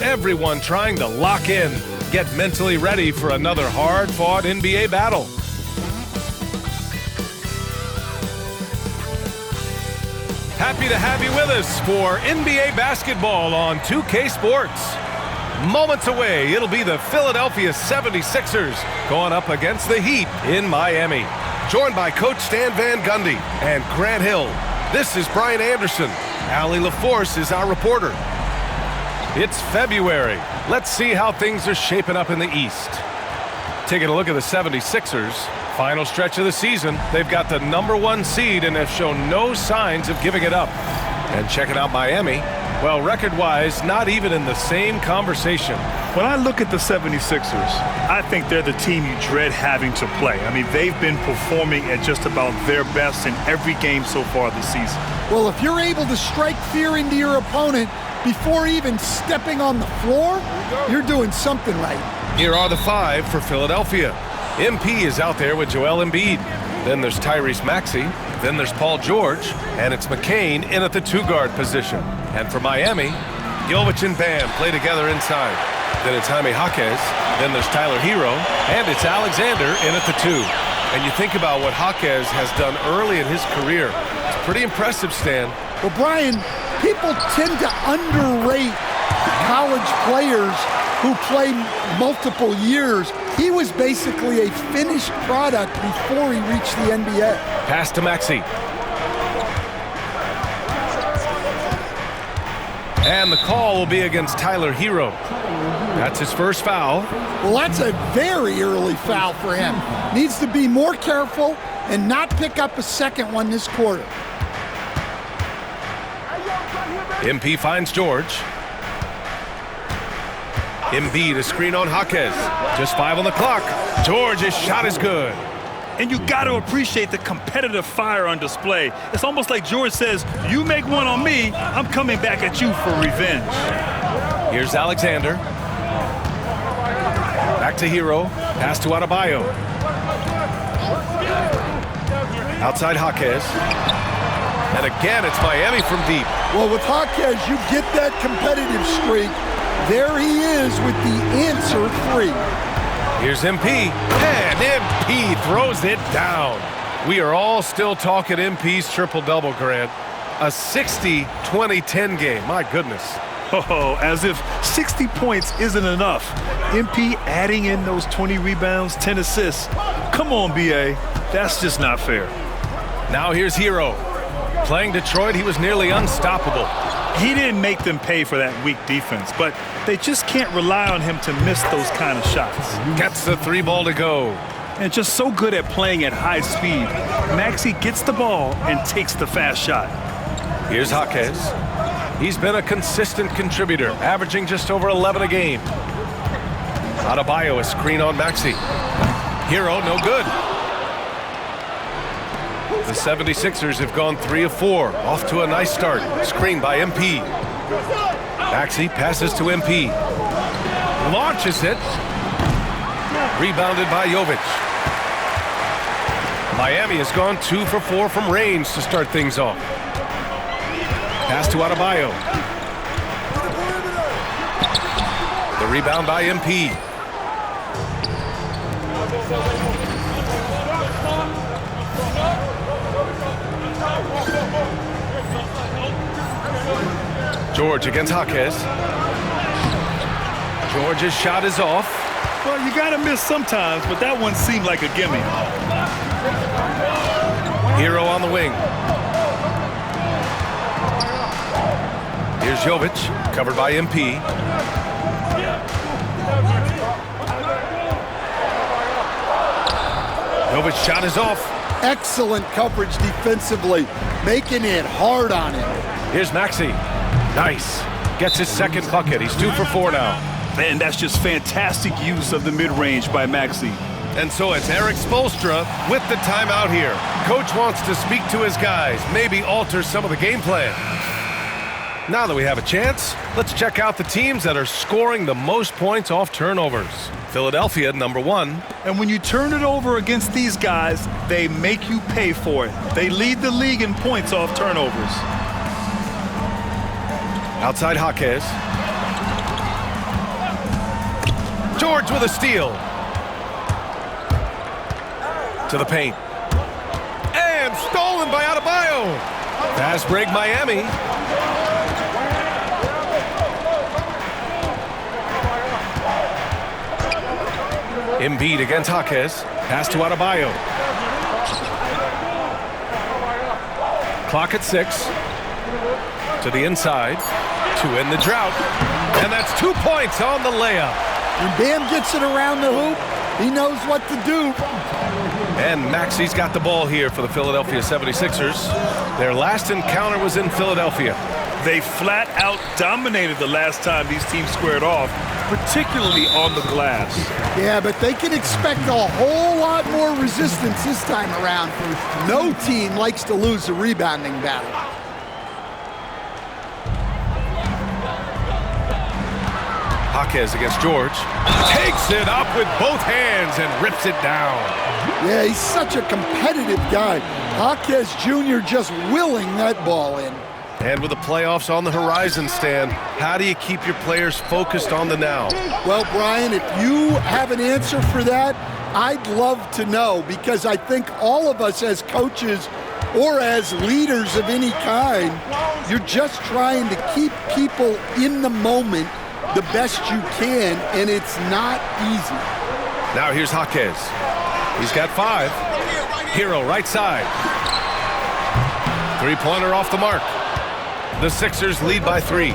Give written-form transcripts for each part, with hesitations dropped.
Everyone trying to lock in, get mentally ready for another hard-fought NBA battle. Happy to have you with us for NBA basketball on 2K Sports. Moments away, it'll be the Philadelphia 76ers going up against the Heat in Miami. Joined by Coach Stan Van Gundy and Grant Hill. This is Brian Anderson. Allie LaForce is our reporter. It's February. Let's see how things are shaping up in the East. Taking a look at the 76ers. Final stretch of the season. They've got the #1 seed and have shown no signs of giving it up. And checking out Miami, well, record-wise, not even in the same conversation. When I look at the 76ers, I think they're the team you dread having to play. I mean, they've been performing at just about their best in every game so far this season. Well, if you're able to strike fear into your opponent before even stepping on the floor, you're doing something right. Here are the 5 for Philadelphia. MP is out there with Joel Embiid. Then there's Tyrese Maxey. Then there's Paul George. And it's McCain in at the 2-guard position. And for Miami, Jovic and Bam play together inside. Then it's Jaime Jaquez. Then there's Tyler Hero. And it's Alexander in at the 2. And you think about what Jaquez has done early in his career. It's pretty impressive, Stan. Well, Brian, people tend to underrate college players who play multiple years. He was basically a finished product before he reached the NBA. Pass to Maxey. And the call will be against Tyler Hero. That's his first foul. Well, that's a very early foul for him. Needs to be more careful and not pick up a second one this quarter. MP finds George. Embiid, a screen on Jaquez. Just 5 on the clock. George's shot is good. And you got to appreciate the competitive fire on display. It's almost like George says, you make one on me, I'm coming back at you for revenge. Here's Alexander. Back to Hero. Pass to Adebayo. Outside Jaquez. And again, it's Miami from deep. Well, with Jaquez, you get that competitive streak. There he is with the answer 3. Here's MP, and MP throws it down. We are all still talking MP's triple-double, Grant. A 60-20-10 game, my goodness. Oh, as if 60 points isn't enough. MP adding in those 20 rebounds, 10 assists. Come on, BA, that's just not fair. Now here's Hero. Playing Detroit, he was nearly unstoppable. He didn't make them pay for that weak defense, but they just can't rely on him to miss those kind of shots. Gets the 3 ball to go. And just so good at playing at high speed. Maxey gets the ball and takes the fast shot. Here's Jaquez. He's been a consistent contributor, averaging just over 11 a game. Adebayo, a screen on Maxey. Hero, no good. The 76ers have gone 3 of 4, off to a nice start. Screen by MP. Maxey passes to MP. Launches it. Rebounded by Jovic. Miami has gone 2 for 4 from range to start things off. Pass to Adebayo. The rebound by MP. George against Jaquez. George's shot is off. Well, you got to miss sometimes, but that one seemed like a gimme. Hero on the wing. Here's Jovic, covered by MP. Jovic's shot is off. Excellent coverage defensively, making it hard on him. Here's Maxey. Nice. Gets his second bucket. He's 2 for 4 now. Man, that's just fantastic use of the mid-range by Maxey. And so it's Eric Spoelstra with the timeout here. Coach wants to speak to his guys, maybe alter some of the game plan. Now that we have a chance, let's check out the teams that are scoring the most points off turnovers. Philadelphia, #1. And when you turn it over against these guys, they make you pay for it. They lead the league in points off turnovers. Outside Jaquez. George with a steal. To the paint. And stolen by Adebayo. Fast break Miami. Embiid against Jaquez. Pass to Adebayo. Clock at 6. To the inside. To end the drought. And that's 2 points on the layup. When Bam gets it around the hoop, he knows what to do. And Maxi's got the ball here for the Philadelphia 76ers. Their last encounter was in Philadelphia. They flat out dominated the last time these teams squared off, particularly on the glass. Yeah, but they can expect a whole lot more resistance this time around. No team likes to lose a rebounding battle. Jaquez against George. Takes it up with both hands and rips it down. Yeah, he's such a competitive guy. Jaquez Jr. just willing that ball in. And with the playoffs on the horizon, Stan, how do you keep your players focused on the now? Well, Brian, if you have an answer for that, I'd love to know, because I think all of us as coaches or as leaders of any kind, you're just trying to keep people in the moment the best you can, and it's not easy. Now here's Jaquez. He's got 5. Hero right side. Three-pointer off the mark. The Sixers lead by 3.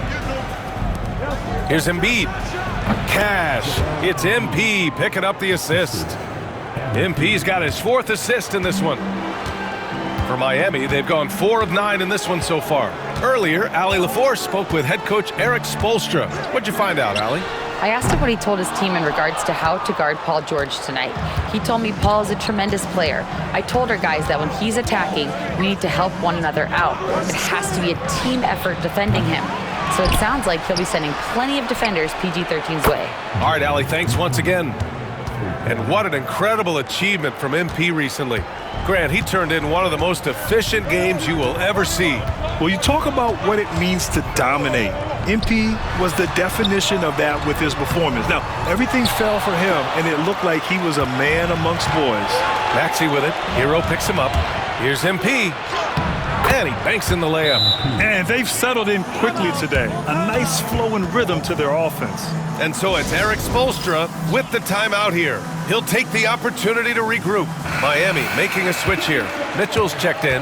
Here's Embiid. Cash. It's MP picking up the assist. MP's got his 4th assist in this one. For Miami, they've gone 4 of 9 in this one so far. Earlier, Allie LaForce spoke with head coach Eric Spoelstra. What'd you find out, Allie? I asked him what he told his team in regards to how to guard Paul George tonight. He told me Paul is a tremendous player. I told our guys that when he's attacking, we need to help one another out. It has to be a team effort defending him. So it sounds like he'll be sending plenty of defenders PG-13's way. All right, Allie, thanks once again. And what an incredible achievement from MP recently. Grant, he turned in one of the most efficient games you will ever see. Well, you talk about what it means to dominate. MP was the definition of that with his performance. Now, everything fell for him, and it looked like he was a man amongst boys. Maxey with it. Hero picks him up. Here's MP. And he banks in the layup. And they've settled in quickly today. A nice flow and rhythm to their offense. And so it's Eric Spoelstra with the timeout here. He'll take the opportunity to regroup. Miami making a switch here. Mitchell's checked in.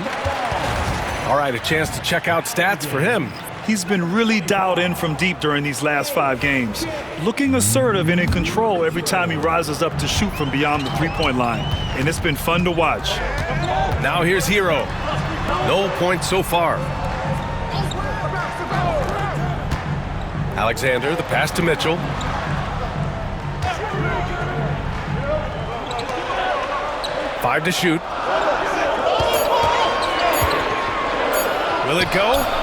All right, a chance to check out stats for him. He's been really dialed in from deep during these last 5 games. Looking assertive and in control every time he rises up to shoot from beyond the three-point line. And it's been fun to watch. Now here's Hero. No points so far. Alexander, the pass to Mitchell. Five to shoot. Will it go?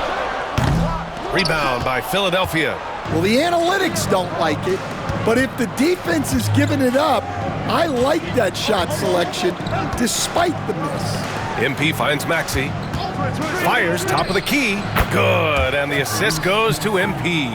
Rebound by Philadelphia. Well, the analytics don't like it, but if the defense is giving it up, I like that shot selection despite the miss. MP finds Maxey. Fires top of the key. Good, and the assist goes to MP.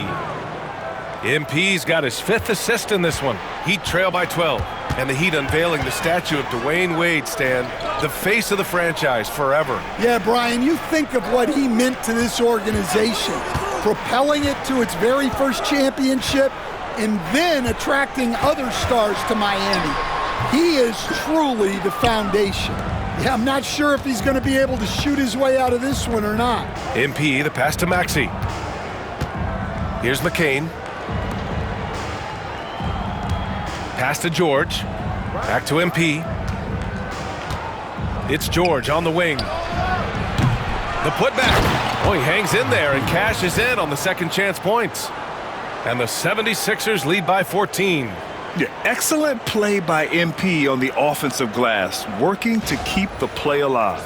MP's got his 5th assist in this one. Heat trail by 12. And the Heat unveiling the statue of Dwayne Wade, Stan, the face of the franchise forever. Yeah, Brian, you think of what he meant to this organization, propelling it to its very first championship and then attracting other stars to Miami. He is truly the foundation. Yeah, I'm not sure if he's going to be able to shoot his way out of this one or not. MP, the pass to Maxey. Here's McCain. Pass to George. Back to MP. It's George on the wing. The putback. Oh, he hangs in there and cashes in on the second chance points. And the 76ers lead by 14. Yeah, excellent play by MP on the offensive glass, working to keep the play alive.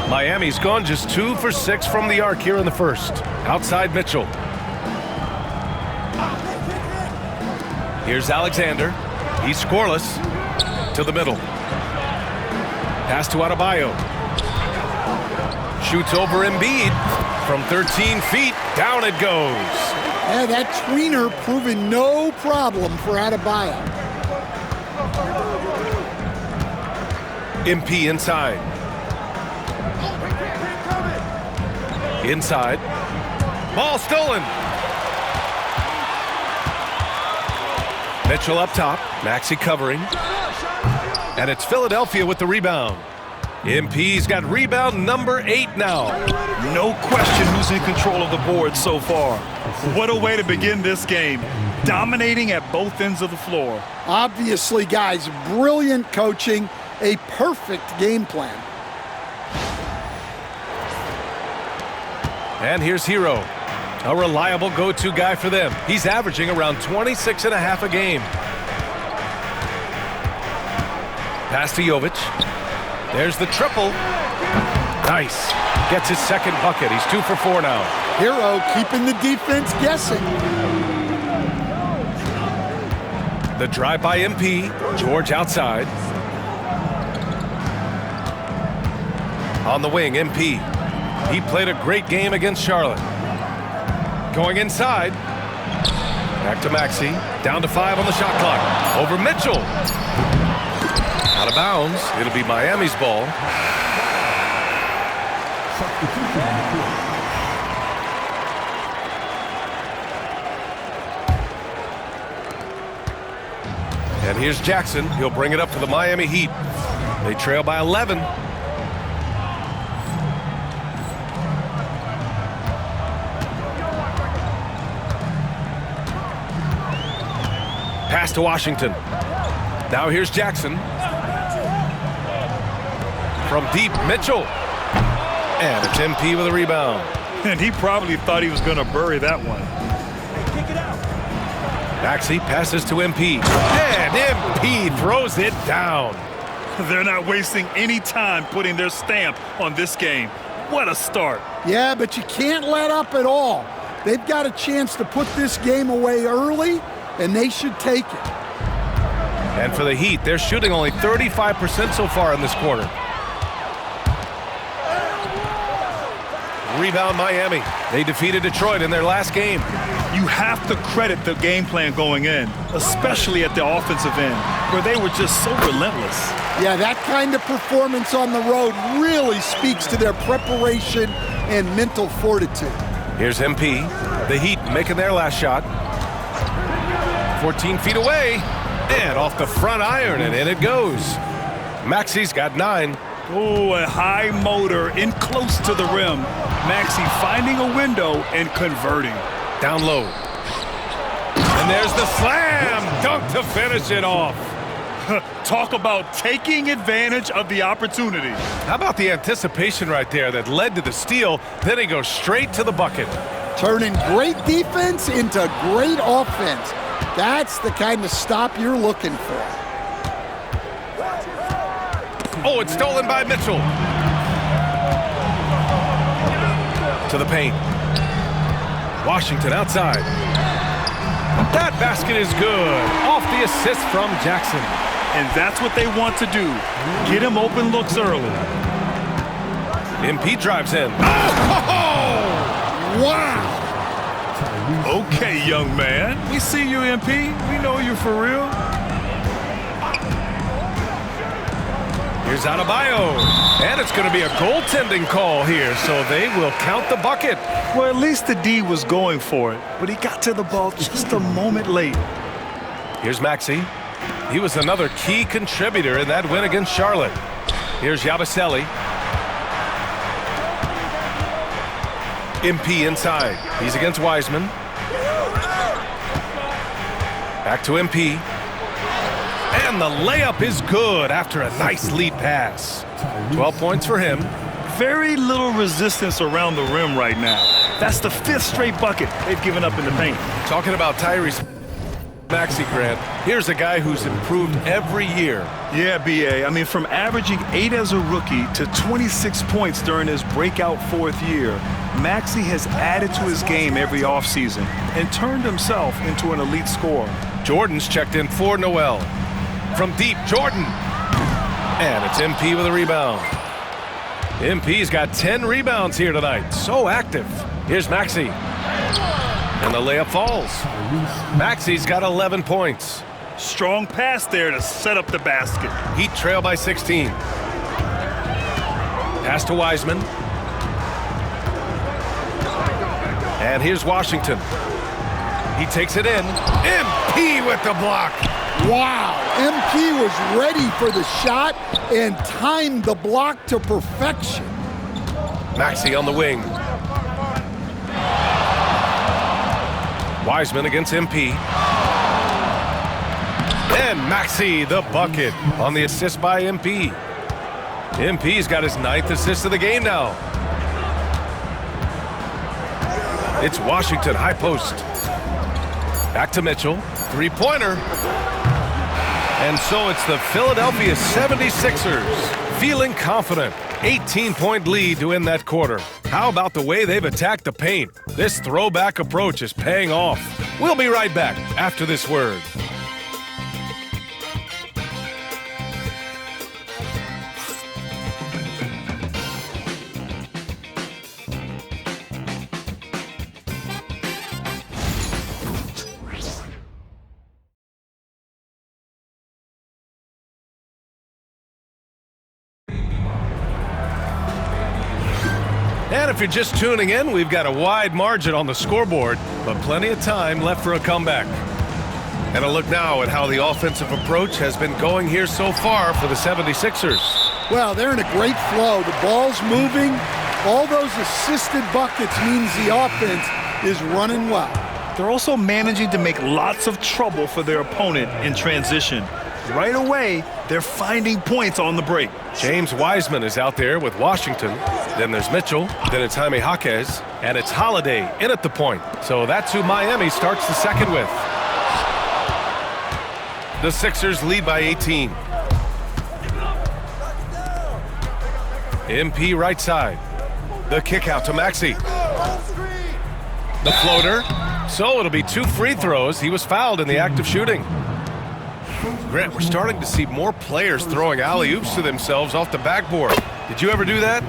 Miami's gone just 2 for 6 from the arc here in the first. Outside Mitchell. Here's Alexander. He's scoreless. To the middle. Pass to Adebayo. Shoots over Embiid. From 13 feet, down it goes. Yeah, that tweener proving no problem for Adebayo. MP inside. Inside. Ball stolen. Mitchell up top. Maxey covering. And it's Philadelphia with the rebound. MP's got rebound number 8 now. No question who's in control of the board so far. What a way to begin this game. Dominating at both ends of the floor. Obviously, guys, brilliant coaching, a perfect game plan. And here's Hero, a reliable go-to guy for them. He's averaging around 26.5 a game. Pass to Jovic. There's the triple. Nice. Gets his second bucket. He's 2 for 4 now. Hero keeping the defense guessing. The drive by MP. George outside. On the wing, MP. He played a great game against Charlotte. Going inside. Back to Maxey. Down to 5 on the shot clock. Over Mitchell. Out of bounds. It'll be Miami's ball. And here's Jackson. He'll bring it up for the Miami Heat. They trail by 11. Pass to Washington. Now here's Jackson. From deep, Mitchell. And it's MP with a rebound. And he probably thought he was going to bury that one. Maxey passes to MP. And MP throws it down. They're not wasting any time putting their stamp on this game. What a start. Yeah, but you can't let up at all. They've got a chance to put this game away early, and they should take it. And for the Heat, they're shooting only 35% so far in this quarter. Rebound Miami. They defeated Detroit in their last game. You have to credit the game plan going in, especially at the offensive end, where they were just so relentless. Yeah, that kind of performance on the road really speaks to their preparation and mental fortitude. Here's MP. The Heat making their last shot. 14 feet away. And off the front iron, and in it goes. Maxey's got 9. Oh, a high motor in close to the rim. Maxey finding a window and converting. Down low. And there's the slam dunk to finish it off. Talk about taking advantage of the opportunity. How about the anticipation right there that led to the steal? Then he goes straight to the bucket. Turning great defense into great offense. That's the kind of stop you're looking for. Oh, it's stolen by Mitchell. To the paint. Washington outside. That basket is good. Off the assist from Jackson. And that's what they want to do. Get him open looks early. MP drives in. Oh! Wow! Okay, young man. We see you, MP. We know you for real. Here's Adebayo. And it's going to be a goaltending call here, so they will count the bucket. Well, at least the D was going for it, but he got to the ball just a moment late. Here's Maxey. He was another key contributor in that win against Charlotte. Here's Yabusele. MP inside. He's against Wiseman. Back to MP. And the layup is good after a nice lead pass. 12 points for him. Very little resistance around the rim right now. That's the 5th straight bucket they've given up in the paint. Talking about Tyrese Maxey, Grant, here's a guy who's improved every year. Yeah, B.A. I mean, from averaging 8 as a rookie to 26 points during his breakout 4th year, Maxey has added to his game every offseason and turned himself into an elite scorer. Jordan's checked in for Noel. From deep, Jordan. And it's MP with a rebound. MP's got 10 rebounds here tonight. So active. Here's Maxey. And the layup falls. Maxi's got 11 points. Strong pass there to set up the basket. Heat trail by 16. Pass to Wiseman. And here's Washington. He takes it in. MP with the block. Wow, MP was ready for the shot and timed the block to perfection. Maxey on the wing. Wiseman against MP. And Maxey, the bucket, on the assist by MP. MP's got his 9th assist of the game now. It's Washington, high post. Back to Mitchell, three-pointer. And so it's the Philadelphia 76ers feeling confident. 18-point lead to end that quarter. How about the way they've attacked the paint? This throwback approach is paying off. We'll be right back after this word. And if you're just tuning in, we've got a wide margin on the scoreboard, but plenty of time left for a comeback. And a look now at how the offensive approach has been going here so far for the 76ers. Well, they're in a great flow. The ball's moving. All those assisted buckets means the offense is running well. They're also managing to make lots of trouble for their opponent in transition. Right away, they're finding points on the break. James Wiseman is out there with Washington. Then there's Mitchell. Then it's Jaime Jaquez. And it's Holiday in at the point. So that's who Miami starts the second with. The Sixers lead by 18. MP right side. The kick out to Maxey. The floater. So it'll be 2 free throws. He was fouled in the act of shooting. Grant, we're starting to see more players throwing alley-oops to themselves off the backboard. Did you ever do that?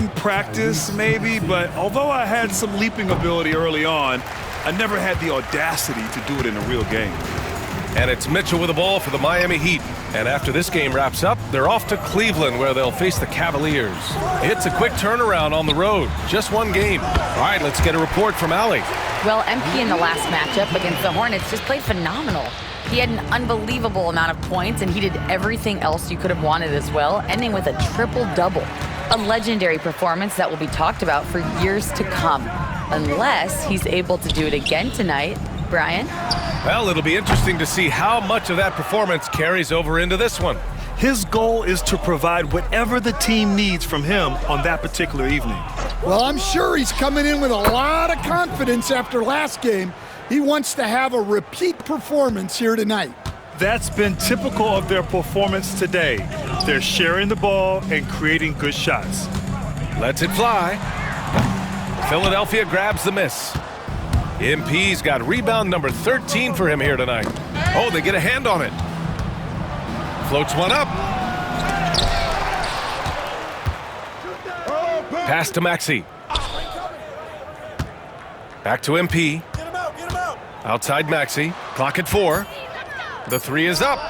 In practice, maybe, but although I had some leaping ability early on, I never had the audacity to do it in a real game. And it's Mitchell with the ball for the Miami Heat. And after this game wraps up, they're off to Cleveland where they'll face the Cavaliers. It's a quick turnaround on the road. Just one game. All right, let's get a report from Allie. Well, MP in the last matchup against the Hornets just played phenomenal. He had an unbelievable amount of points, and he did everything else you could have wanted as well, ending with a triple-double. A legendary performance that will be talked about for years to come, unless he's able to do it again tonight. Brian? Well, it'll be interesting to see how much of that performance carries over into this one. His goal is to provide whatever the team needs from him on that particular evening. Well, I'm sure he's coming in with a lot of confidence after last game. He wants to have a repeat performance here tonight. That's been typical of their performance today. They're sharing the ball and creating good shots. Lets it fly. Philadelphia grabs the miss. MP's got rebound number 13 for him here tonight. Oh, they get a hand on it. Floats one up. Pass to Maxey. Back to MP. Outside Maxey. Clock at 4. The 3 is up.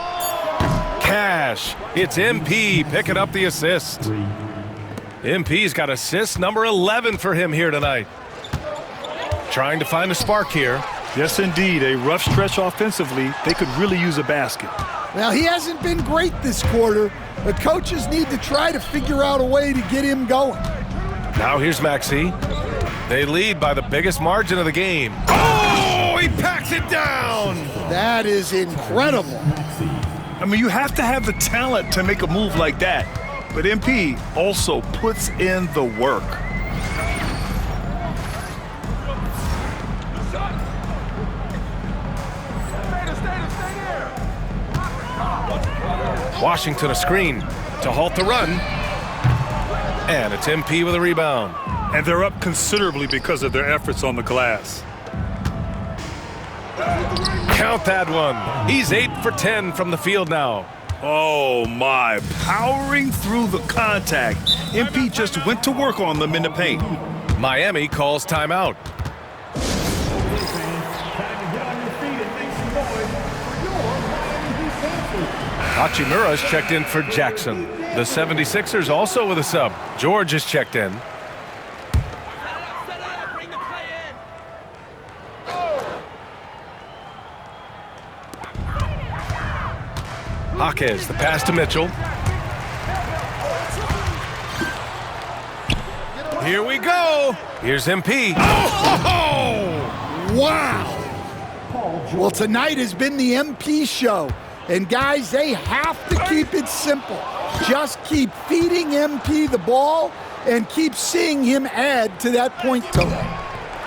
Cash. It's MP picking up the assist. MP's got assist number 11 for him here tonight. Trying to find a spark here. Yes, indeed. A rough stretch offensively. They could really use a basket. Now, he hasn't been great this quarter. The coaches need to try to figure out a way to get him going. Now here's Maxey. They lead by the biggest margin of the game. Oh, he packs it down. That is incredible. I mean, you have to have the talent to make a move like that. But MP also puts in the work. Washington a screen to halt the run. And it's MP with a rebound. And they're up considerably because of their efforts on the glass. Count that one. He's 8 for 10 from the field now. Oh, my. Powering through the contact. MP just went to work on them in the paint. Miami calls timeout. Hachimura's checked in for Jackson. The 76ers also with a sub. George is checked in. Jaquez, the pass to Mitchell. Here we go. Here's MP. Oh! Wow! Well, tonight has been the MP show. And guys, they have to keep it simple. Just keep feeding MP the ball and keep seeing him add to that point total.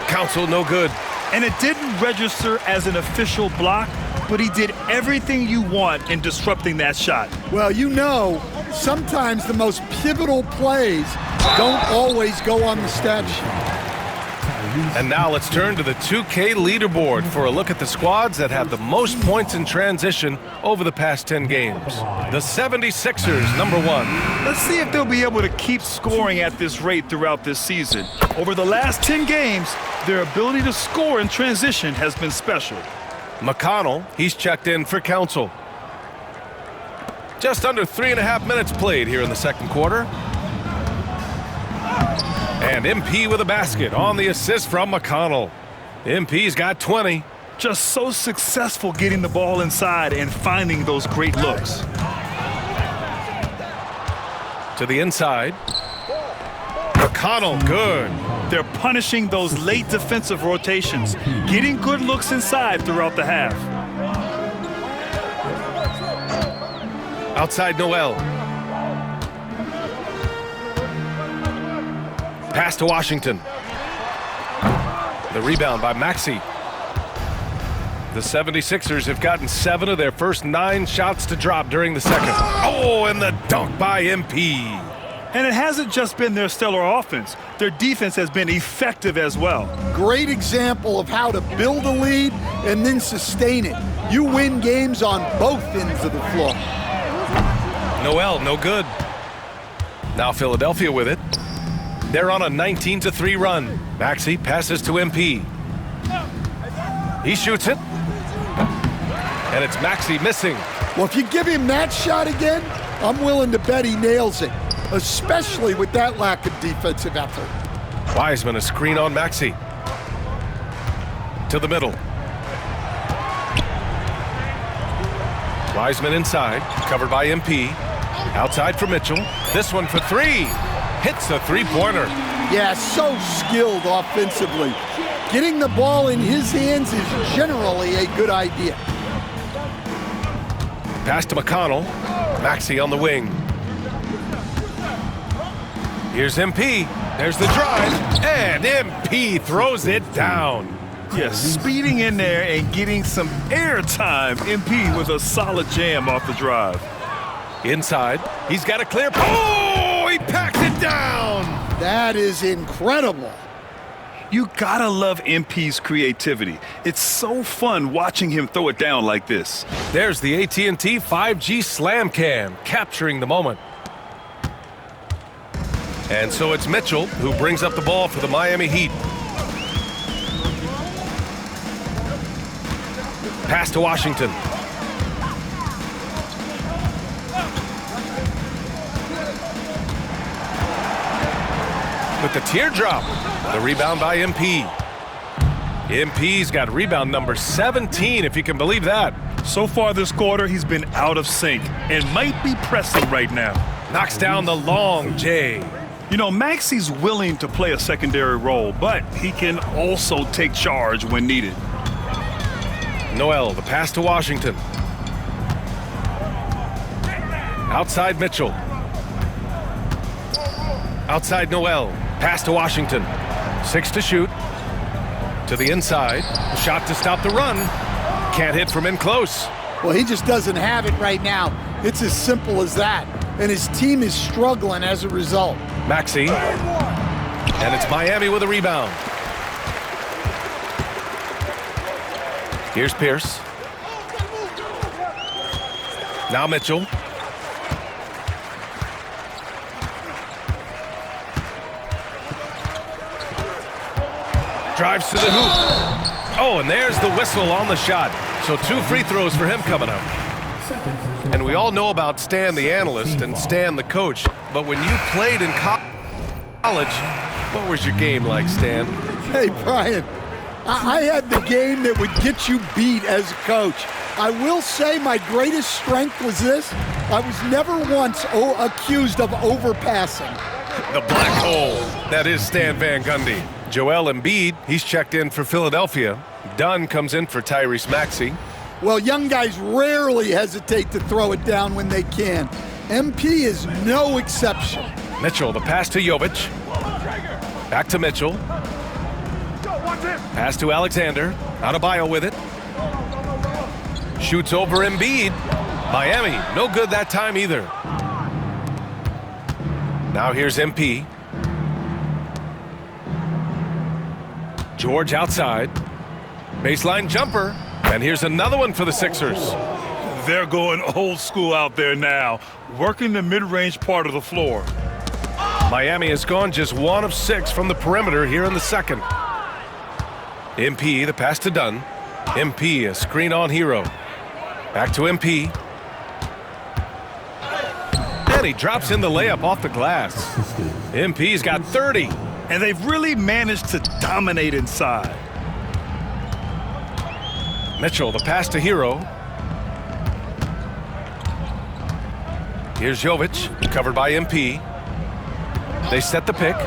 Counsel no good. And it didn't register as an official block, but he did everything you want in disrupting that shot. Well, you know, sometimes the most pivotal plays don't always go on the stat sheet. And now let's turn to the 2K leaderboard for a look at the squads that have the most points in transition over the past 10 games. The 76ers, #1. Let's see if they'll be able to keep scoring at this rate throughout this season. Over the last 10 games, their ability to score in transition has been special. McConnell, he's checked in for Counsel. Just under 3.5 minutes played here in the second quarter. And MP with a basket on the assist from McConnell. MP's got 20. Just so successful getting the ball inside and finding those great looks. To the inside. McConnell, good. They're punishing those late defensive rotations, getting good looks inside throughout the half. Outside Noel. Pass to Washington. The rebound by Maxey. The 76ers have gotten 7 of their first 9 shots to drop during the second. Oh, and the dunk by MP. And it hasn't just been their stellar offense. Their defense has been effective as well. Great example of how to build a lead and then sustain it. You win games on both ends of the floor. Noel, no good. Now Philadelphia with it. They're on a 19-3 run. Maxey passes to MP. He shoots it. And it's Maxey missing. Well, if you give him that shot again, I'm willing to bet he nails it, especially with that lack of defensive effort. Wiseman a screen on Maxey. To the middle. Wiseman inside, covered by MP. Outside for Mitchell. This one for 3. Hits a three-pointer. Yeah, so skilled offensively. Getting the ball in his hands is generally a good idea. Pass to McConnell. Maxey on the wing. Here's MP. There's the drive. And MP throws it down. Yes, speeding in there and getting some airtime. MP with a solid jam off the drive. Inside. He's got a clear. Oh, he packed it down. That is incredible. You gotta love MP's creativity. It's so fun watching him throw it down like this. There's the AT&T 5G Slam Cam, capturing the moment. And so it's Mitchell who brings up the ball for the Miami Heat. Pass to Washington. With the teardrop. The rebound by MP. MP's got rebound number 17, if you can believe that. So far this quarter, he's been out of sync and might be pressing right now. Knocks down the long J. You know, Maxey's willing to play a secondary role, but he can also take charge when needed. Noel, the pass to Washington. Outside Mitchell. Outside Noel. Pass to Washington. 6 to shoot. To the inside. Shot to stop the run. Can't hit from in close. Well, he just doesn't have it right now. It's as simple as that. And his team is struggling as a result. Maxey. And it's Miami with a rebound. Here's Pierce. Now Mitchell. Drives to the hoop. Oh, and there's the whistle on the shot. So 2 free throws for him coming up. And we all know about Stan the analyst and Stan the coach, but when you played in college, what was your game like, Stan? Hey, Brian, I had the game that would get you beat as a coach. I will say my greatest strength was this. I was never once accused of overpassing. The black hole. That is Stan Van Gundy. Joel Embiid, he's checked in for Philadelphia. Dunn comes in for Tyrese Maxey. Well, young guys rarely hesitate to throw it down when they can. MP is no exception. Mitchell, the pass to Jovic. Back to Mitchell. Pass to Alexander. Adebayo with it. Shoots over Embiid. Miami, no good that time either. Now here's MP. George outside. Baseline jumper. And here's another one for the Sixers. They're going old school out there now, working the mid-range part of the floor. Miami has gone just 1 of 6 from the perimeter here in the second. MP, the pass to Dunn. MP, a screen on Hero. Back to MP. And he drops in the layup off the glass. MP's got 30. And they've really managed to dominate inside. Mitchell, the pass to Hero. Here's Jovic, covered by MP. They set the pick.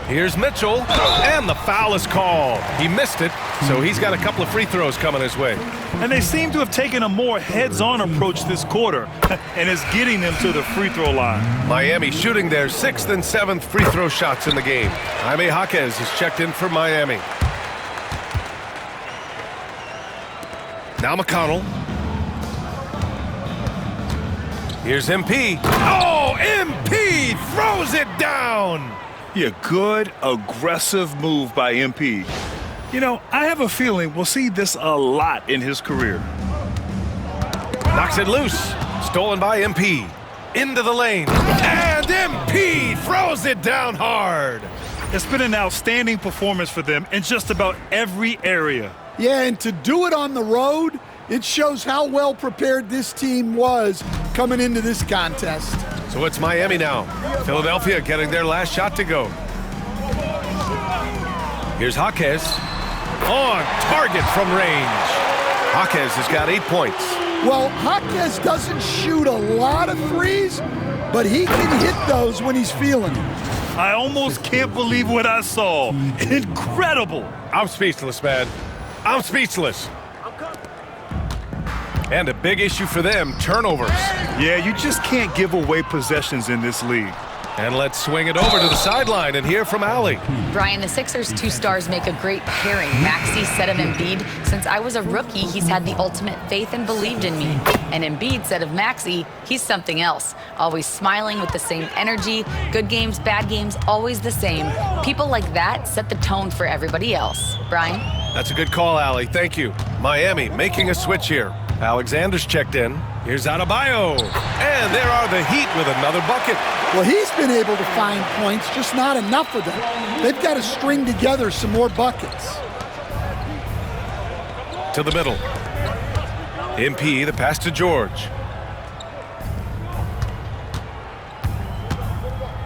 Here's Mitchell, and the foul is called. He missed it, so he's got a couple of free throws coming his way. And they seem to have taken a more heads-on approach this quarter, and is getting them to the free throw line. Miami shooting their 6th and 7th free throw shots in the game. Jaime Jaquez is checked in for Miami. Now McConnell. Here's MP. Oh, MP throws it down. Yeah, good, aggressive move by MP. You know, I have a feeling we'll see this a lot in his career. Knocks it loose. Stolen by MP. Into the lane. And MP throws it down hard. It's been an outstanding performance for them in just about every area. Yeah, and to do it on the road, it shows how well prepared this team was coming into this contest. So it's Miami now. Philadelphia getting their last shot to go. Here's Jaquez. On target from range. Jaquez has got 8 points. Well, Jaquez doesn't shoot a lot of threes, but he can hit those when he's feeling it. I almost can't believe what I saw. Incredible. I'm speechless, man. I'm speechless. And a big issue for them, turnovers. Yeah, you just can't give away possessions in this league. And let's swing it over to the sideline and hear from Allie. Brian, the Sixers' 2 stars make a great pairing. Maxey said of Embiid, since I was a rookie, he's had the ultimate faith and believed in me. And Embiid said of Maxey, he's something else. Always smiling with the same energy. Good games, bad games, always the same. People like that set the tone for everybody else. Brian? That's a good call, Allie. Thank you. Miami making a switch here. Alexander's checked in. Here's Adebayo. And there are the Heat with another bucket. Well, he's been able to find points, just not enough of them. They've got to string together some more buckets. To the middle. MP, the pass to George.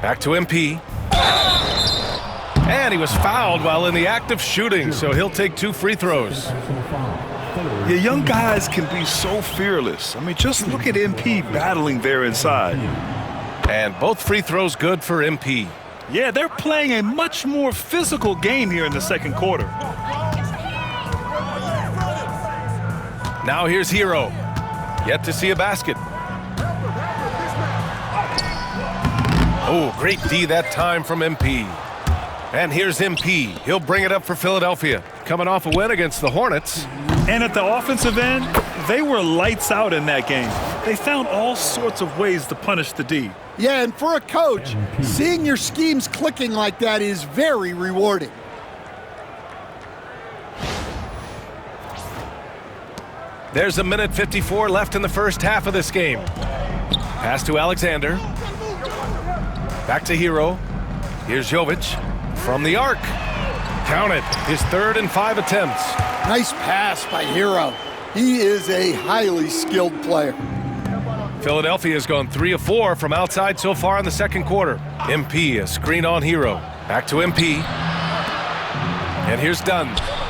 Back to MP. And he was fouled while in the act of shooting, so he'll take 2 free throws. Yeah, young guys can be so fearless. I mean, just look at MP battling there inside. And both free throws good for MP. Yeah, they're playing a much more physical game here in the second quarter. Now here's Hero. Yet to see a basket. Oh, great D that time from MP. And here's MP. He'll bring it up for Philadelphia. Coming off a win against the Hornets. And at the offensive end, they were lights out in that game. They found all sorts of ways to punish the D. Yeah, and for a coach, seeing your schemes clicking like that is very rewarding. There's a minute 54 left in the first half of this game. Pass to Alexander. Back to Hero. Here's Jovic from the arc. Count it. His 3rd and 5 attempts. Nice pass by Hero. He is a highly skilled player. Philadelphia has gone 3 of 4 from outside so far in the second quarter. MP, a screen on Hero. Back to MP. And here's Dunn.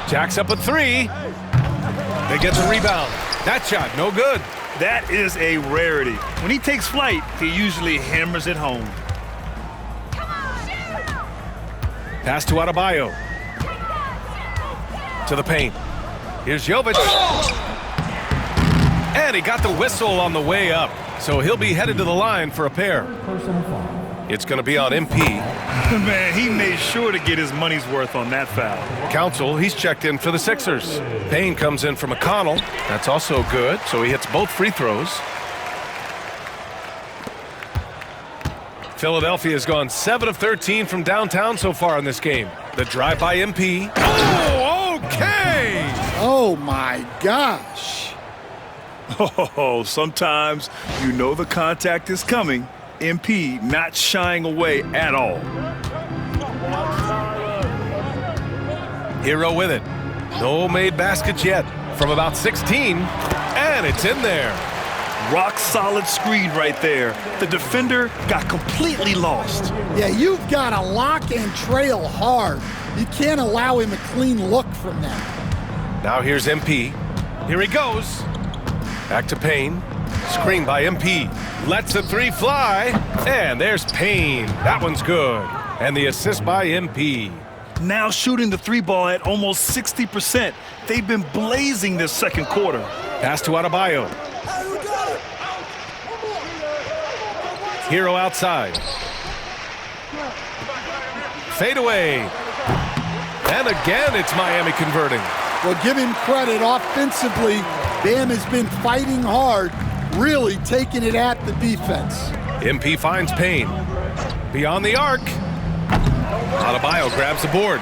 Jacks up a 3. They get the rebound. That shot, no good. That is a rarity. When he takes flight, he usually hammers it home. Pass to Adebayo. To the paint. Here's Jovic. And he got the whistle on the way up. So he'll be headed to the line for a pair. It's going to be on MP. Man, he made sure to get his money's worth on that foul. Council, he's checked in for the Sixers. Payne comes in from McConnell. That's also good, so he hits both free throws. Philadelphia has gone 7 of 13 from downtown so far in this game. The drive by MP. Oh, okay! Oh, my gosh. Oh, sometimes you know the contact is coming. MP not shying away at all. Hero with it. No made baskets yet. From about 16, and it's in there. Rock solid screen right there. The defender got completely lost. Yeah, you've got to lock and trail hard. You can't allow him a clean look from that. Now here's MP. Here he goes. Back to Payne. Screen by MP. Lets the 3 fly. And there's Payne. That one's good. And the assist by MP. Now shooting the 3 ball at almost 60%. They've been blazing this second quarter. Pass to Adebayo. Hero outside. Fade away. And again, it's Miami converting. Well, give him credit offensively. Bam has been fighting hard, really taking it at the defense. MP finds Payne. Beyond the arc. Adebayo grabs the board.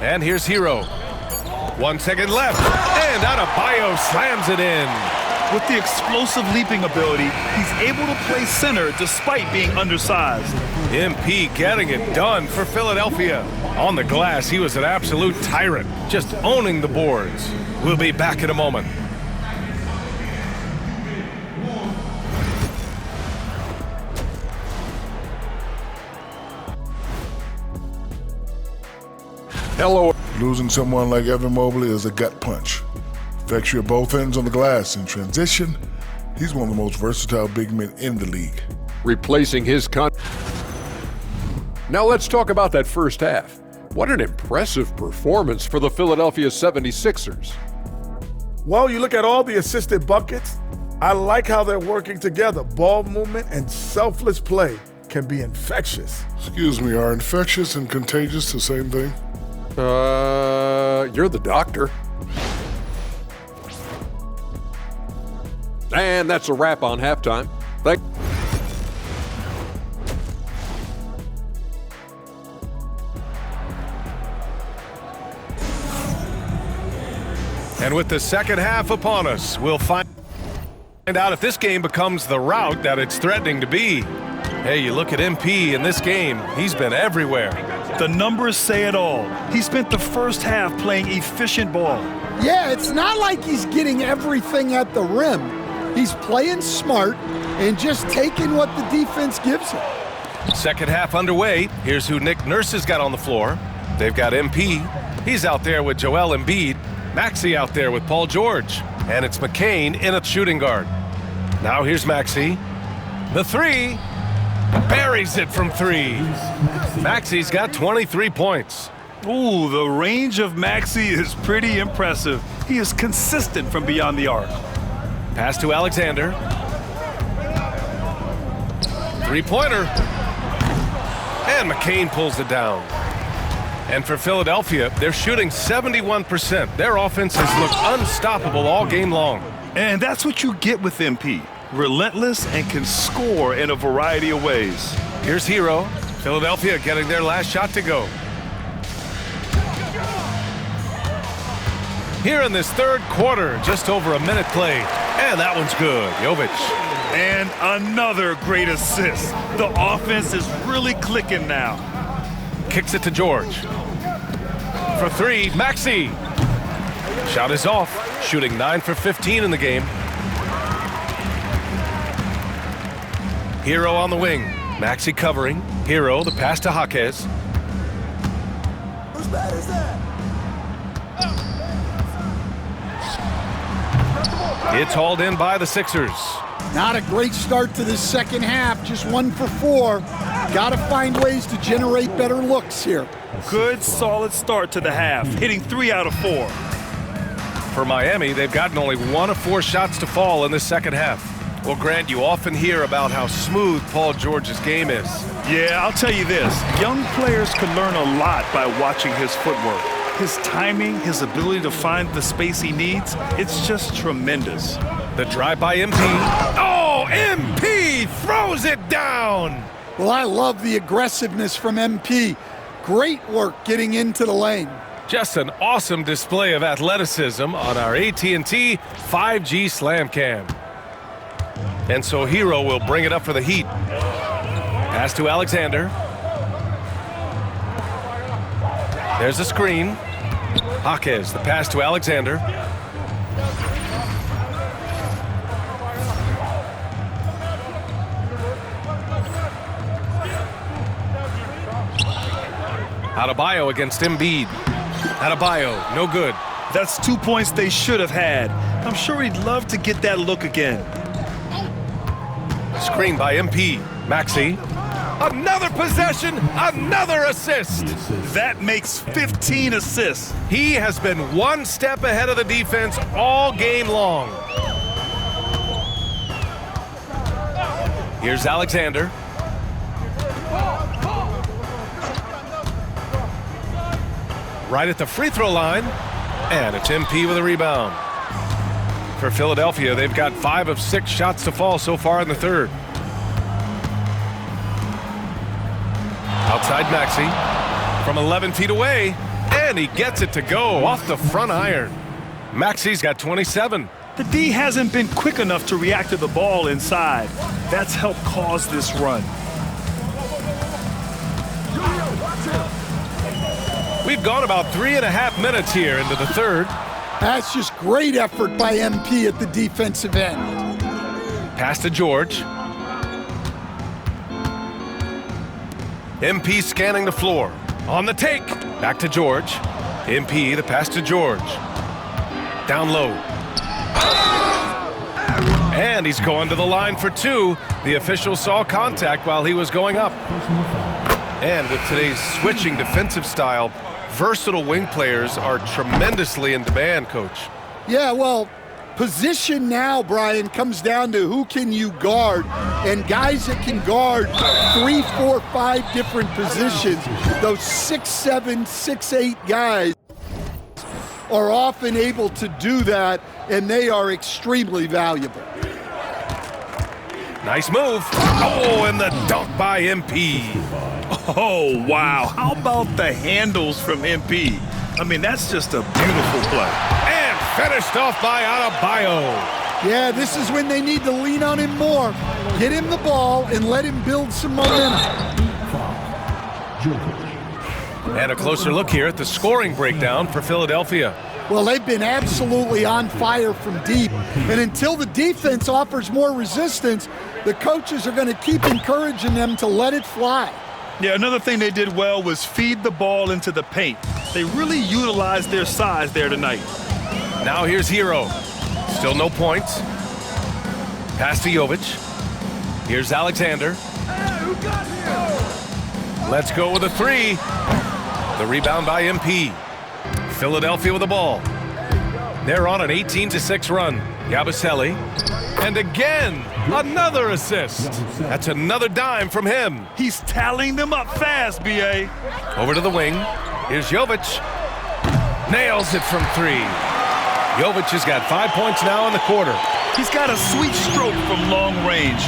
And here's Hero. 1 second left. And Adebayo slams it in. With the explosive leaping ability, he's able to play center despite being undersized. MP getting it done for Philadelphia. On the glass, he was an absolute tyrant, just owning the boards. We'll be back in a moment. Hello. Losing someone like Evan Mobley is a gut punch. Affects you at both ends on the glass. In transition, he's one of the most versatile big men in the league. Replacing his Now let's talk about that first half. What an impressive performance for the Philadelphia 76ers. Well, you look at all the assisted buckets. I like how they're working together. Ball movement and selfless play can be infectious. Excuse me, are infectious and contagious the same thing? You're the doctor. And that's a wrap on halftime. And with the second half upon us, we'll find out if this game becomes the rout that it's threatening to be. Hey, you look at MP in this game, he's been everywhere. The numbers say it all. He spent the first half playing efficient ball. Yeah, it's not like he's getting everything at the rim. He's playing smart and just taking what the defense gives him. Second half underway. Here's who Nick Nurse has got on the floor. They've got MP. He's out there with Joel Embiid. Maxey out there with Paul George. And it's McCain in at shooting guard. Now here's Maxey. The 3. Buries it from 3. Maxey's got 23 points. Ooh, the range of Maxey is pretty impressive. He is consistent from beyond the arc. Pass to Alexander. Three-pointer. And McCain pulls it down. And for Philadelphia, they're shooting 71%. Their offense has looked unstoppable all game long. And that's what you get with MP. Relentless and can score in a variety of ways. Here's Hero. Philadelphia getting their last shot to go. Here in this third quarter, just over a minute played. And that one's good. Jovic. And another great assist. The offense is really clicking now. Kicks it to George. for three, Maxey. Shot is off, shooting 9 for 15 in the game. Hero on the wing, Maxey covering. Hero, the pass to Jaquez. Whose bat is that? It's hauled in by the Sixers. Not a great start to this second half, just 1 for 4. Got to find ways to generate better looks here. Good, solid start to the half, hitting 3 out of 4. For Miami, they've gotten only 1 of 4 shots to fall in this second half. Well, Grant, you often hear about how smooth Paul George's game is. Yeah, I'll tell you this. Young players can learn a lot by watching his footwork. His timing, his ability to find the space he needs, it's just tremendous. The drive by MP. Oh, MP throws it down. Well, I love the aggressiveness from MP. Great work getting into the lane. Just an awesome display of athleticism on our AT&T 5G Slam Cam. And so Hero will bring it up for the Heat. Pass to Alexander. There's a screen. Jaquez, the pass to Alexander. Adebayo against Embiid. Adebayo, no good. That's 2 points they should have had. I'm sure he'd love to get that look again. Screen by MP. Maxey. Another possession, another assist. That makes 15 assists. He has been one step ahead of the defense all game long. Here's Alexander. Right at the free throw line, and it's MP with a rebound. For Philadelphia, they've got 5 of 6 shots to fall so far in the third. Outside Maxey from 11 feet away, and he gets it to go off the front iron. Maxey's got 27. The D hasn't been quick enough to react to the ball inside. That's helped cause this run. We've gone about 3.5 minutes here into the third. That's just great effort by MP at the defensive end. Pass to George. MP scanning the floor. On the take. Back to George. MP, the pass to George. Down low. And he's going to the line for 2. The official saw contact while he was going up. And with today's switching defensive style, versatile wing players are tremendously in demand, Coach. Yeah, well, position now, Brian, comes down to who can you guard. And guys that can guard 3, 4, 5 different positions, those 6'7", 6'8" guys are often able to do that, and they are extremely valuable. Nice move. Oh, and the dunk by MP. Oh, wow. How about the handles from MP? I mean, that's just a beautiful play. And finished off by Adebayo. Yeah, this is when they need to lean on him more. Get him the ball and let him build some momentum. And a closer look here at the scoring breakdown for Philadelphia. Well, they've been absolutely on fire from deep. And until the defense offers more resistance, the coaches are going to keep encouraging them to let it fly. Yeah, another thing they did well was feed the ball into the paint. They really utilized their size there tonight. Now here's Hero. Still no points. Pass to Jovic. Here's Alexander. Let's go with a 3. The rebound by MP. Philadelphia with the ball. They're on an 18-6 run. Yabusele. And again, another assist. That's another dime from him. He's tallying them up fast, B.A. Over to the wing. Here's Jovic. Nails it from 3. Jovic has got 5 points now in the quarter. He's got a sweet stroke from long range.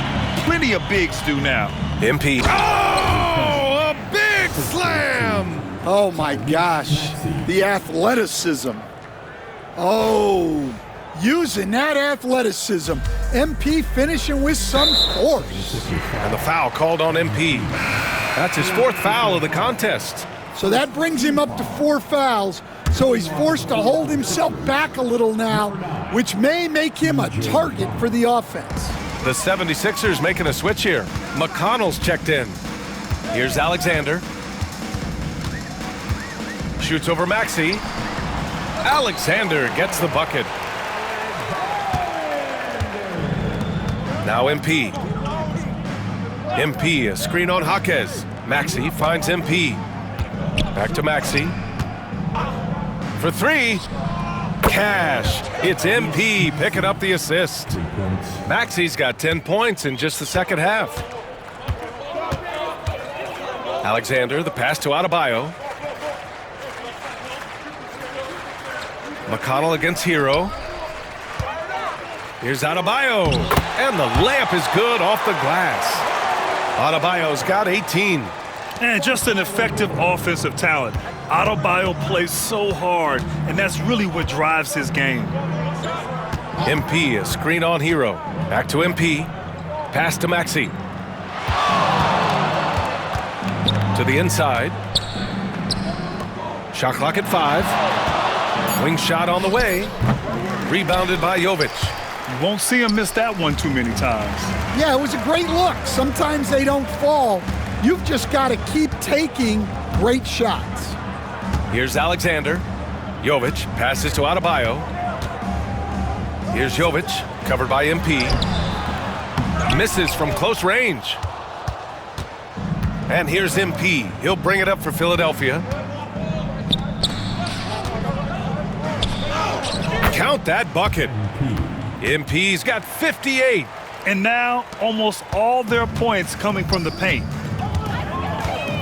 Plenty of bigs do now. MP. Oh, a big slam! Oh, my gosh. The athleticism. Oh, using that athleticism. MP finishing with some force. And the foul called on MP. That's his 4th foul of the contest. So that brings him up to 4 fouls. So he's forced to hold himself back a little now, which may make him a target for the offense. The 76ers making a switch here. McConnell's checked in. Here's Alexander. Shoots over Maxey. Alexander gets the bucket. Now MP. MP, a screen on Jaquez. Maxey finds MP. Back to Maxey. For 3. Cash. It's MP picking up the assist. Maxey's got 10 points in just the second half. Alexander, the pass to Adebayo. McConnell against Hero. Here's Adebayo. And the layup is good off the glass. Adebayo's got 18. And just an effective offensive talent. Adebayo plays so hard, and that's really what drives his game. MP, a screen on Hero. Back to MP. Pass to Maxey. To the inside. Shot clock at 5. Wing shot on the way. Rebounded by Jovic. You won't see him miss that one too many times. Yeah, it was a great look. Sometimes they don't fall. You've just got to keep taking great shots. Here's Alexander. Jovic passes to Adebayo. Here's Jovic, covered by MP. Misses from close range. And here's MP. He'll bring it up for Philadelphia. Count that bucket. MP's got 58. And now almost all their points coming from the paint.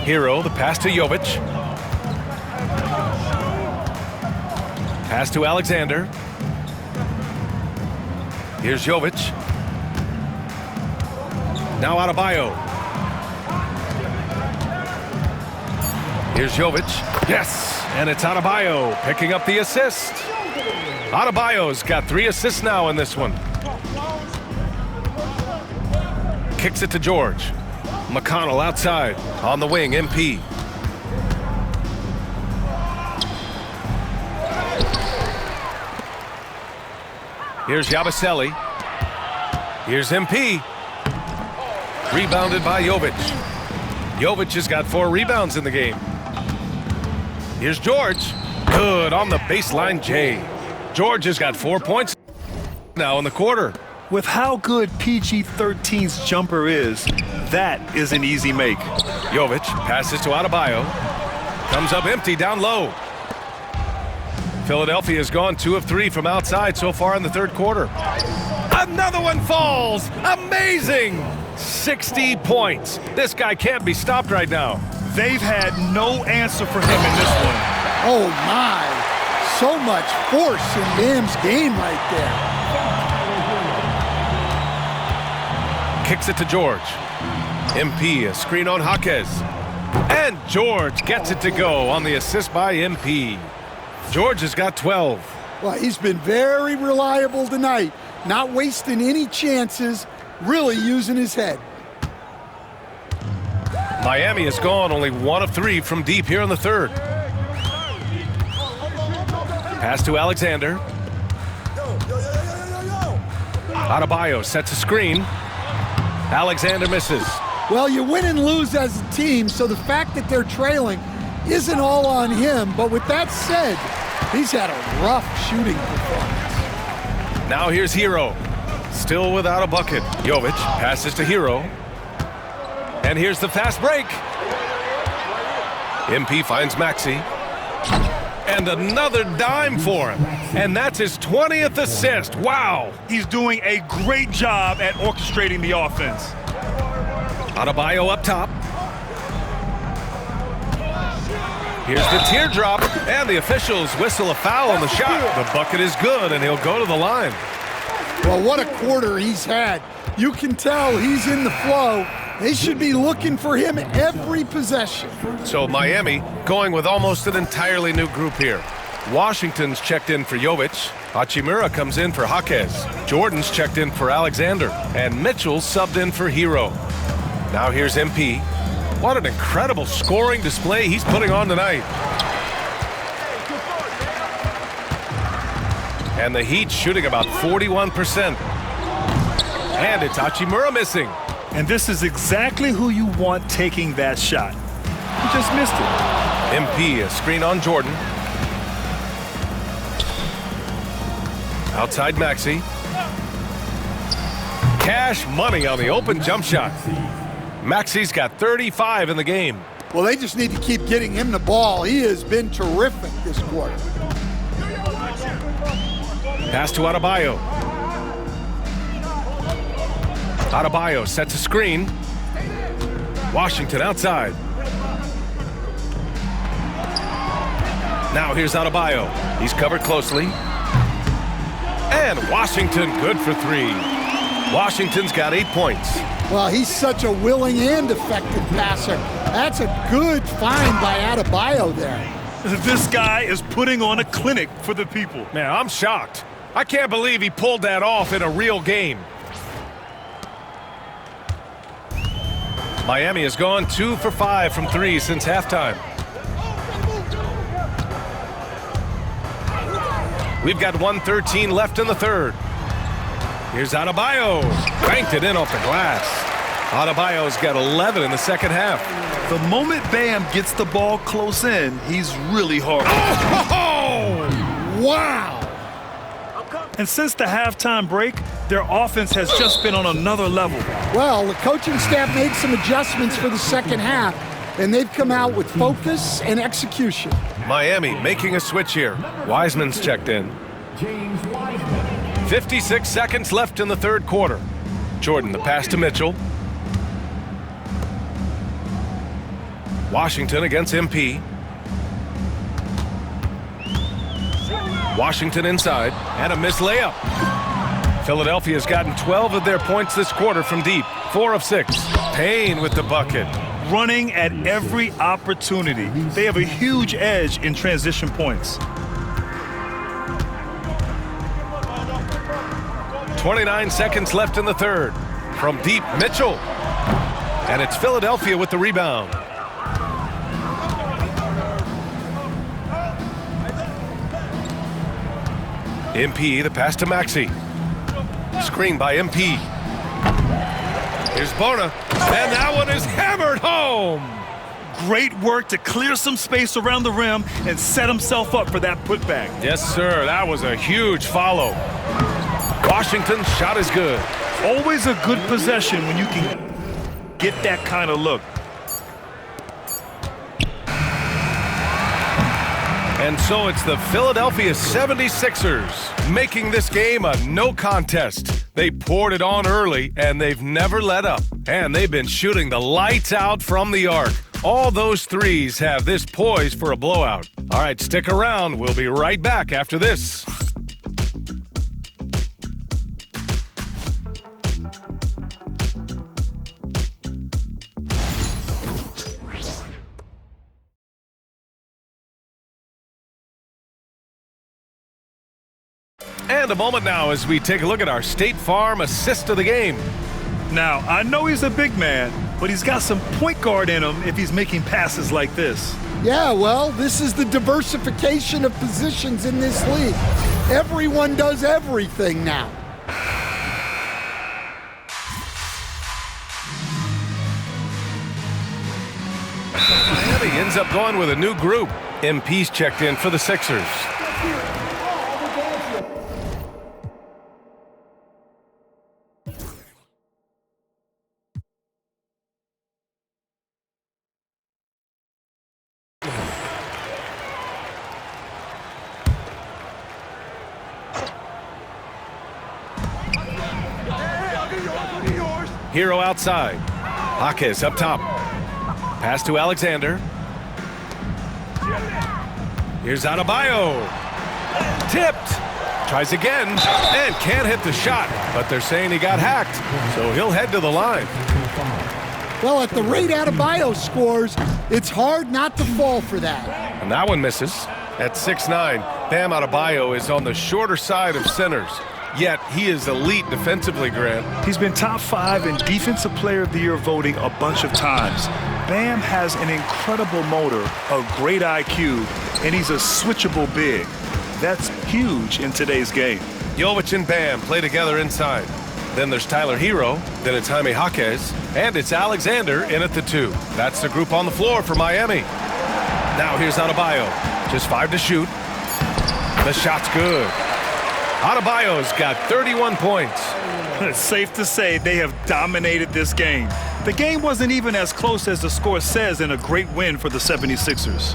Hero, the pass to Jovic. Pass to Alexander. Here's Jovic. Now Adebayo. Here's Jovic. Yes! And it's Adebayo picking up the assist. Adebayo's got 3 assists now in this one. Kicks it to George. McConnell outside. On the wing, MP. Here's Yabusele. Here's MP. Rebounded by Jovic. Jovic has got 4 rebounds in the game. Here's George. Good on the baseline, Jay. George has got 4 points now in the quarter. With how good PG-13's jumper is, that is an easy make. Jovic passes to Adebayo. Comes up empty down low. Philadelphia has gone 2 of 3 from outside so far in the third quarter. Another one falls. Amazing. 60 points. This guy can't be stopped right now. They've had no answer for him in this one. Oh, my. So much force in Bam's game right there. Kicks it to George. MP, a screen on Jaquez. And George gets it to go on the assist by MP. George has got 12. Well, he's been very reliable tonight. Not wasting any chances, really using his head. Miami has gone only 1 of 3 from deep here in the third. Pass to Alexander. Adebayo sets a screen. Alexander misses. Well, you win and lose as a team, so the fact that they're trailing isn't all on him. But with that said, he's had a rough shooting performance. Now here's Hero. Still without a bucket. Jovic passes to Hero. And here's the fast break. MP finds Maxey. And another dime for him. And that's his 20th assist. Wow. He's doing a great job at orchestrating the offense. Adebayo up top. Here's the teardrop, and the officials whistle a foul on the shot. The bucket is good, and he'll go to the line. Well, what a quarter he's had. You can tell he's in the flow. They should be looking for him every possession. So Miami going with almost an entirely new group here. Washington's checked in for Jovic. Hachimura comes in for Jaquez. Jordan's checked in for Alexander. And Mitchell subbed in for Hero. Now here's MP. What an incredible scoring display he's putting on tonight. And the Heat shooting about 41%. And it's Hachimura missing. And this is exactly who you want taking that shot. He just missed it. MP, a screen on Jordan. Outside Maxey. Cash money on the open jump shot. Maxey's got 35 in the game. Well, they just need to keep getting him the ball. He has been terrific this quarter. Pass to Adebayo. Adebayo sets a screen. Washington outside. Now here's Adebayo. He's covered closely. And Washington good for three. Washington's got 8 points. Well, he's such a willing and effective passer. That's a good find by Adebayo there. This guy is putting on a clinic for the people. Man, I'm shocked. I can't believe he pulled that off in a real game. Miami has gone 2 for 5 from 3 since halftime. We've got 1:13 left in the third. Here's Adebayo. Banked it in off the glass. Adebayo's got 11 in the second half. The moment Bam gets the ball close in, he's really hard. Oh! Wow! And since the halftime break, their offense has just been on another level. Well, the coaching staff made some adjustments for the second half, and they've come out with focus and execution. Miami making a switch here. Wiseman's checked in. 56 seconds left in the third quarter. Jordan, the pass to Mitchell. Washington against MP. Washington inside, and a missed layup. Philadelphia's gotten 12 of their points this quarter from deep, 4 of 6. Payne with the bucket. Running at every opportunity. They have a huge edge in transition points. 29 seconds left in the third. From deep, Mitchell. And it's Philadelphia with the rebound. MP, the pass to Maxey. Screen by MP. Here's Bona. And that one is hammered home. Great work to clear some space around the rim and set himself up for that putback. Yes, sir. That was a huge follow. Washington's shot is good. Always a good possession when you can get that kind of look. And so it's the Philadelphia 76ers making this game a no contest. They poured it on early, and they've never let up. And they've been shooting the lights out from the arc. All those threes have this poised for a blowout. All right, stick around. We'll be right back after this. And a moment now as we take a look at our State Farm assist of the game. Now, I know he's a big man, but he's got some point guard in him if he's making passes like this. Yeah, well, this is the diversification of positions in this league. Everyone does everything now. Miami ends up going with a new group. MP's checked in for the Sixers. Hero outside. Jaquez up top. Pass to Alexander. Here's Adebayo. Tipped. Tries again and can't hit the shot, but they're saying he got hacked, so he'll head to the line. Well, at the rate Adebayo scores, it's hard not to fall for that. And that one misses. At 6'9", Bam Adebayo is on the shorter side of centers. Yet he is elite defensively, Grant. He's been top 5 in Defensive Player of the Year voting a bunch of times. Bam has an incredible motor, a great IQ, and he's a switchable big. That's huge in today's game. Jovic and Bam play together inside. Then there's Tyler Hero, then it's Jaime Jaquez, and it's Alexander in at the 2. That's the group on the floor for Miami. Now here's Adebayo. Just 5 to shoot. The shot's good. Adebayo's got 31 points. It's safe to say they have dominated this game. The game wasn't even as close as the score says in a great win for the 76ers.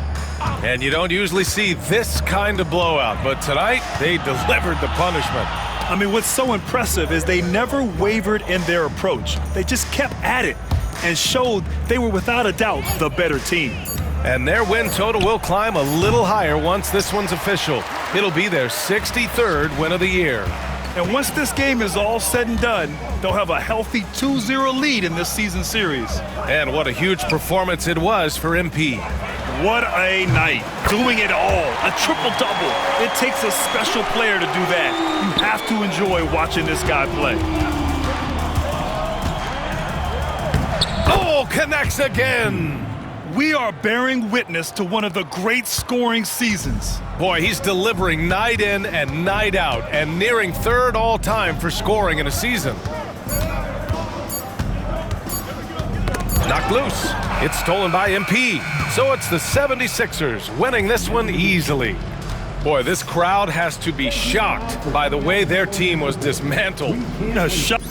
And you don't usually see this kind of blowout, but tonight they delivered the punishment. I mean, what's so impressive is they never wavered in their approach. They just kept at it and showed they were without a doubt the better team. And their win total will climb a little higher once this one's official. It'll be their 63rd win of the year. And once this game is all said and done, they'll have a healthy 2-0 lead in this season series. And what a huge performance it was for MP. What a night. Doing it all. A triple-double. It takes a special player to do that. You have to enjoy watching this guy play. Oh, connects again. We are bearing witness to one of the great scoring seasons. Boy, he's delivering night in and night out and nearing 3rd all-time for scoring in a season. Knocked loose. It's stolen by MP. So it's the 76ers winning this one easily. Boy, this crowd has to be shocked by the way their team was dismantled. A shot.